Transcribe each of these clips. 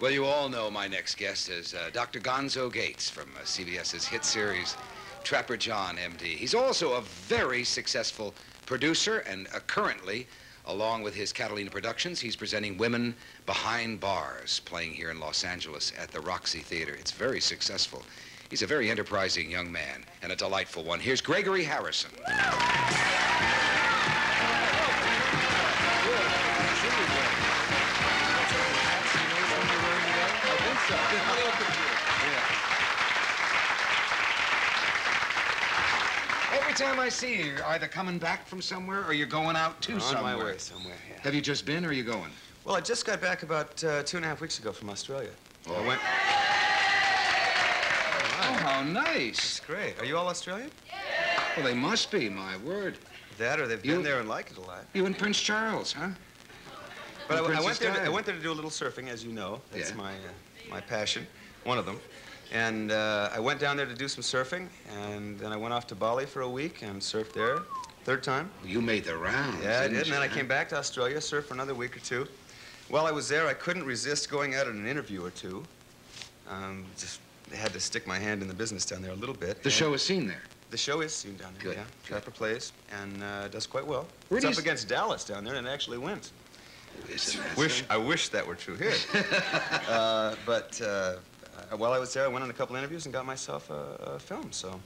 Well, you all know my next guest is Dr. Gonzo Gates from CBS's hit series Trapper John, M.D. He's also a very successful producer, and currently, along with his Catalina Productions, he's presenting Women Behind Bars, playing here in Los Angeles at the Roxy Theater. It's very successful. He's a very enterprising young man and a delightful one. Here's Gregory Harrison. Every time I see you, you're either coming back from somewhere or you're going out to somewhere. On my way somewhere, yeah. Have you just been, or are you going? Well, I just got back about 2.5 weeks ago from Australia. Oh. I went... Oh, how nice. That's great. Are you all Australian? Yeah. Well, they must be, my word. That or they've been there and like it a lot. You and Prince Charles, huh? But I went there to do a little surfing, as you know. That's my passion, one of them. And I went down there to do some surfing, and then I went off to Bali for a week and surfed there, third time. You made the rounds. Yeah, I did, and then I came back to Australia, surfed for another week or two. While I was there, I couldn't resist going out on an interview or two. Just had to stick my hand in the business down there a little bit. The show is seen there? The show is seen down there, Good. yeah. Trapper plays, and does quite well. It's up against Dallas down there, and it actually wins. I wish that were true here. While I was there, I went on a couple interviews and got myself a film, so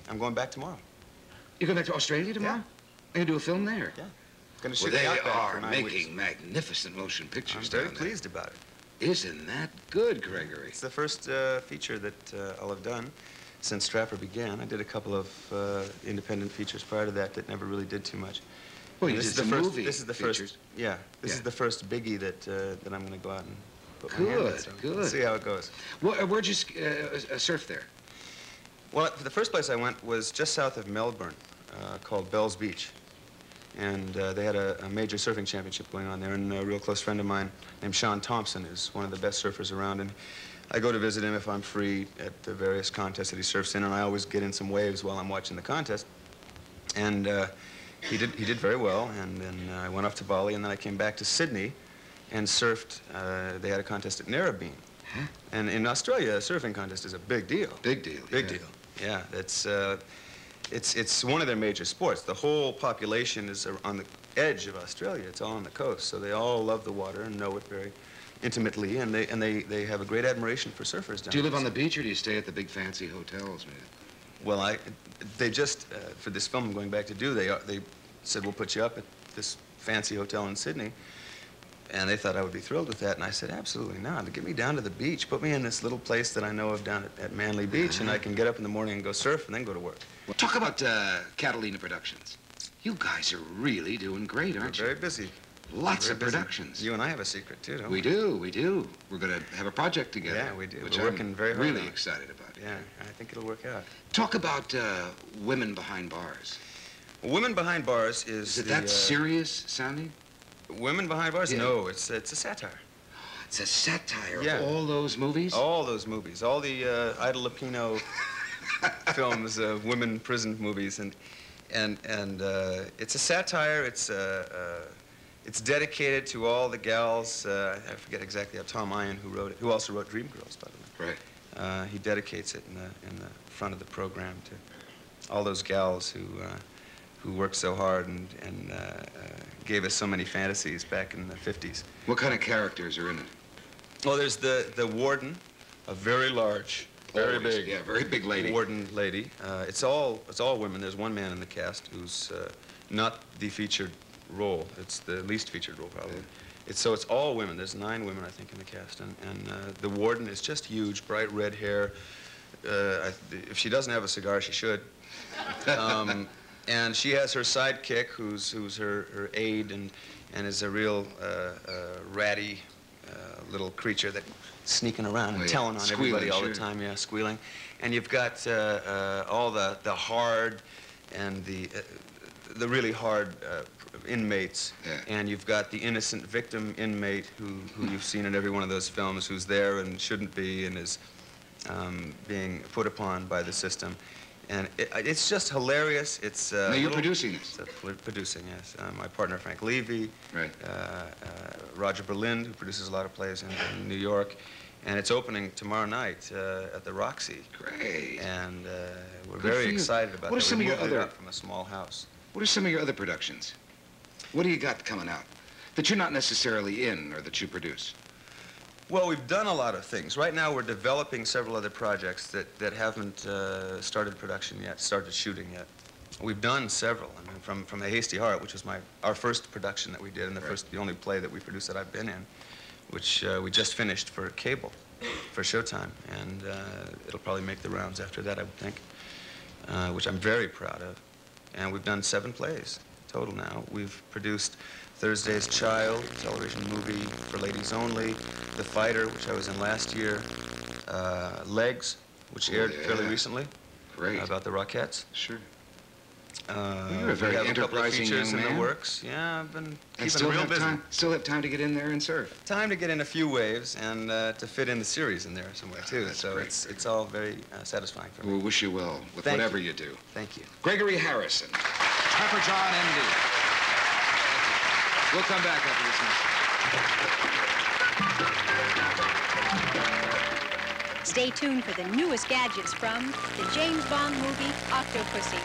I'm going back tomorrow. You're going back to Australia tomorrow? Yeah. You're going to do a film there? Yeah. Going to shoot Well, the they Outback for are 9 making weeks. magnificent motion pictures I'm down very pleased about it. Isn't that good, Gregory? It's the first feature that I'll have done since Trapper began. I did a couple of independent features prior to that never really did too much. Well, you did some movie This is the features. first. Yeah, this is the first biggie that I'm going to go out and put my Good, hand in. So good. we'll see how it goes. Well, where'd you surf there? Well, the first place I went was just south of Melbourne, called Bells Beach. And they had a major surfing championship going on there, and a real close friend of mine named Sean Thompson is one of the best surfers around, and I go to visit him if I'm free at the various contests that he surfs in, and I always get in some waves while I'm watching the contest. And he did very well, and then I went off to Bali, and then I came back to Sydney and surfed. They had a contest at Narrabeen. Huh? And in Australia, a surfing contest is a big deal. Big deal. Big deal. Yeah, it's one of their major sports. The whole population is on the edge of Australia. It's all on the coast, so they all love the water and know it very intimately, and they have a great admiration for surfers down there. Do you live on the beach, or do you stay at the big fancy hotels, man? Well, they just for this film I'm going back to do, they said we'll put you up at this fancy hotel in Sydney, and they thought I would be thrilled with that, and I said absolutely not. Get me down to the beach, put me in this little place that I know of down at Manly Beach, and I can get up in the morning and go surf and then go to work. Well, talk about Catalina Productions. You guys are really doing great, aren't you? We're very busy. Lots of busy. productions. You and I have a secret, too, don't we? We do. We're going to have a project together. Yeah, we do. Which We're working very hard really on it. excited about. Yeah, I think it'll work out. Talk about Women Behind Bars. Well, Women Behind Bars Is it that serious sounding? Women Behind Bars? Yeah. No, it's a satire. It's a satire Yeah. of all those movies? All those movies, all the Ida Lupino films, women prison movies, and it's a satire. It's dedicated to all the gals. I forget exactly how Tom Ian, who also wrote Dreamgirls, by the way. Right. He dedicates it in the front of the program to all those gals who worked so hard and gave us so many fantasies back in the 50s. What kind of characters are in it? Well, there's the warden, a very large, very Always. big, Yeah, very big lady. warden lady. It's all women. There's one man in the cast who's not the featured role. It's the least featured role, probably. Yeah. It's all women. There's 9 women, I think, in the cast, and the warden is just huge, bright red hair. If she doesn't have a cigar, she should. And she has her sidekick, who's her aide, and is a real ratty little creature that sneaking around and telling on everybody all the time, squealing. And you've got all the hard and the really hard inmates, and you've got the innocent victim inmate who you've seen in every one of those films, who's there and shouldn't be and is being put upon by the system. And it's just hilarious. It's now you're producing this. Producing, yes. My partner Frank Levy, right. Roger Berlind, who produces a lot of plays in New York, And it's opening tomorrow night at the Roxy. Great. And we're very excited about what that. Are some we of your moved other... it up from a small house. What are some of your other productions? What do you got coming out that you're not necessarily in or that you produce? Well, we've done a lot of things. Right now, we're developing several other projects that haven't started production yet, started shooting yet. We've done several. I mean, from A Hasty Heart, which was our first production that we did, and the only play that we produced that I've been in, which we just finished for cable, for Showtime, and it'll probably make the rounds after that, I would think, which I'm very proud of. And we've done 7 plays total now. We've produced Thursday's Child, television movie for ladies only, The Fighter, which I was in last year, Legs, which aired fairly recently. Great. About the Rockettes. Sure. You're a very enterprising young man. In the works. Yeah, I've been And keeping real busy. Still have time to get in there and serve. Time to get in a few waves and to fit in the series in there somewhere too. That's so great. it's all very satisfying for me. We'll wish you well with whatever you do. Thank you. Gregory Harrison, Trapper John, MD. We'll come back after this message. Stay tuned for the newest gadgets from the James Bond movie Octopussy.